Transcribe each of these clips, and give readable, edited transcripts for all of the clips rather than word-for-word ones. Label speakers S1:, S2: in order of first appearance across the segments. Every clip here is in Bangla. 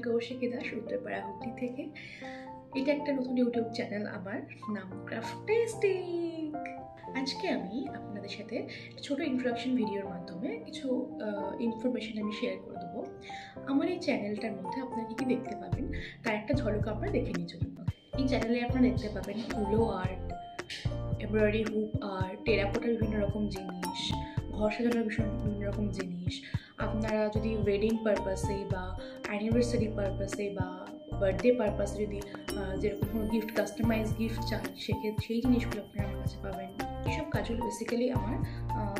S1: কৌশিকী দাস উত্তরপাড়া হুগলি থেকে। এটা একটা নতুন ইউটিউব চ্যানেল, আমার নাম ক্রাফটেস্টিক। আজকে আমি আপনাদের সাথে ছোট ইন্ট্রোডাকশন ভিডিওর মাধ্যমে কিছু ইনফরমেশন আমি শেয়ার করে দেবো। আমার এই চ্যানেলটার মধ্যে আপনারা কী কী দেখতে পাবেন তার একটা ঝলক আপনারা দেখে নিয়ে চলুন। এই চ্যানেলে আপনারা দেখতে পাবেন উলো আর্ট, এমব্রয়ডারি হুপ আর্ট, টেরাকোটার বিভিন্ন রকম জিনিস, ঘর সাজানোর বিভিন্ন রকম জিনিস। আপনারা যদি ওয়েডিং পারপাসে বা অ্যানিভার্সারি পারপাসে বা বার্থডে পারপাসে যদি যেরকম কোনো গিফট, কাস্টমাইজ গিফট চান, সেক্ষেত্রে সেই জিনিসগুলো আপনারা আমার কাছে পাবেন। এইসব কাজগুলো বেসিক্যালি আমার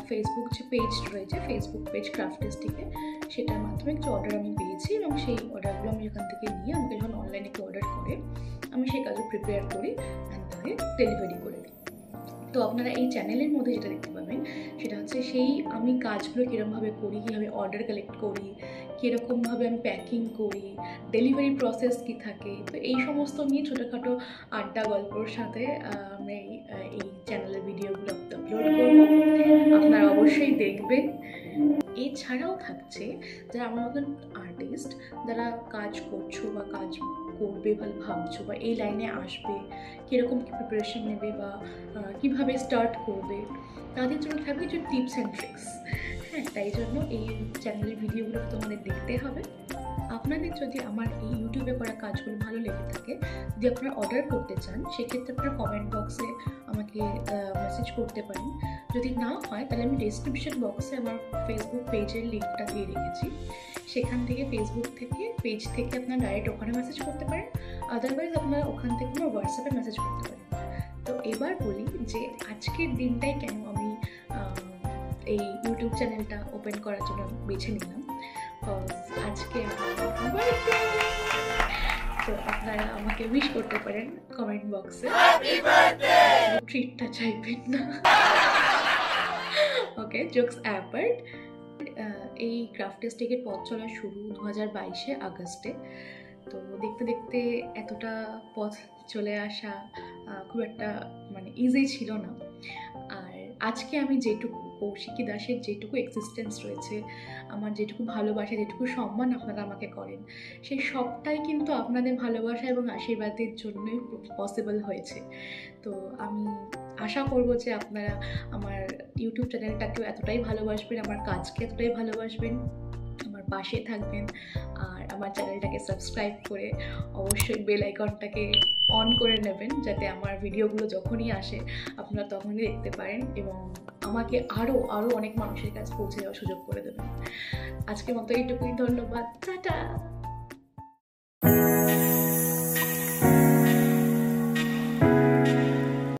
S1: ফেসবুক যে পেজ রয়েছে, ফেসবুক পেজ ক্রাফটেস্টিকে, সেটার মাধ্যমে কিছু অর্ডার আমি পেয়েছি এবং সেই অর্ডারগুলো আমি ওখান থেকে নিয়ে আমাকে যখন অনলাইনে কেউ অর্ডার করে আমি সেই কাজও প্রিপেয়ার করি অ্যান্ড তাকে ডেলিভারি করে দিই। তো আপনারা এই চ্যানেলের মধ্যে যেটা দেখতে পাবেন সেটা হচ্ছে সেই আমি কাজগুলো কীরকমভাবে করি, কীভাবে অর্ডার কালেক্ট করি, কীরকমভাবে আমি প্যাকিং করি, ডেলিভারি প্রসেস কী থাকে, তো এই সমস্ত নিয়ে ছোটোখাটো আড্ডা গল্পর সাথে আমি এই চ্যানেলের ভিডিওগুলো আপলোড করবো। আপনারা অবশ্যই দেখবেন। এছাড়াও থাকছে যারা আমার মতন আর্টিস্ট, যারা কাজ করছো বা কাজ করবে ভাবছো বা এই লাইনে আসবে, কীরকম কী প্রিপারেশন নেবে বা কীভাবে স্টার্ট করবে, তাদের জন্য থাকবে কিছু টিপস অ্যান্ড ট্রিক্স। হ্যাঁ, তাই জন্য এই চ্যানেলের ভিডিওগুলো তোমাদের দেখতে হবে। আপনাদের যদি আমার এই ইউটিউবে করা কাজগুলো ভালো লেগে থাকে, যদি আপনারা অর্ডার করতে চান, সেক্ষেত্রে আপনারা কমেন্ট বক্সে আমাকে মেসেজ করতে পারেন। যদি না হয় তাহলে আমি ডেসক্রিপশন বক্সে আমার ফেসবুক পেজের লিঙ্কটা দিয়ে রেখেছি, সেখান থেকে ফেসবুক থেকে পেজ থেকে আপনারা ডাইরেক্ট ওখানে মেসেজ করতে পারেন, আদারওয়াইজ আপনারা ওখান থেকে আমার হোয়াটসঅ্যাপে মেসেজ করতে পারেন। তো এবার বলি যে আজকের দিনটাই কেন আমি এই ইউটিউব চ্যানেলটা ওপেন করার জন্য বেছে নিলাম। আজকে তো আপনারা আমাকে উইশ করতে পারেন কমেন্ট বক্সে, ট্রিটটা চাইবেন না। ওকে, জোকস অ্যাপার্ট। এই ক্রাফটেস্টিকের পথ চলা শুরু 2022 আগস্টে। তো দেখতে দেখতে এতটা পথ চলে আসা খুব একটা ইজি ছিল না। আর আজকে আমি যেটুকু কৌশিকী দাসের যেটুকু এক্সিস্টেন্স রয়েছে, আমার যেটুকু ভালোবাসা, যেটুকু সম্মান আপনারা আমাকে করেন, সেই সবটাই কিন্তু আপনাদের ভালোবাসা এবং আশীর্বাদের জন্যই পসিবল হয়েছে। তো আমি আশা করব যে আপনারা আমার ইউটিউব চ্যানেলটাকেও এতটাই ভালোবাসবেন, আমার কাজকে এতটাই ভালোবাসবেন, আমার পাশে থাকবেন, আর আমার চ্যানেলটাকে সাবস্ক্রাইব করে অবশ্যই বেল আইকনটাকে অন করে নেবেন, যাতে আমার ভিডিওগুলো যখনই আসে আপনারা তখনই দেখতে পারেন এবং আমাকে আরও অনেক মানুষের কাছে পৌঁছে যাওয়ার সুযোগ করে দেবেন। আজকের মতো এইটুকুই, ধন্যবাদ, টাটা।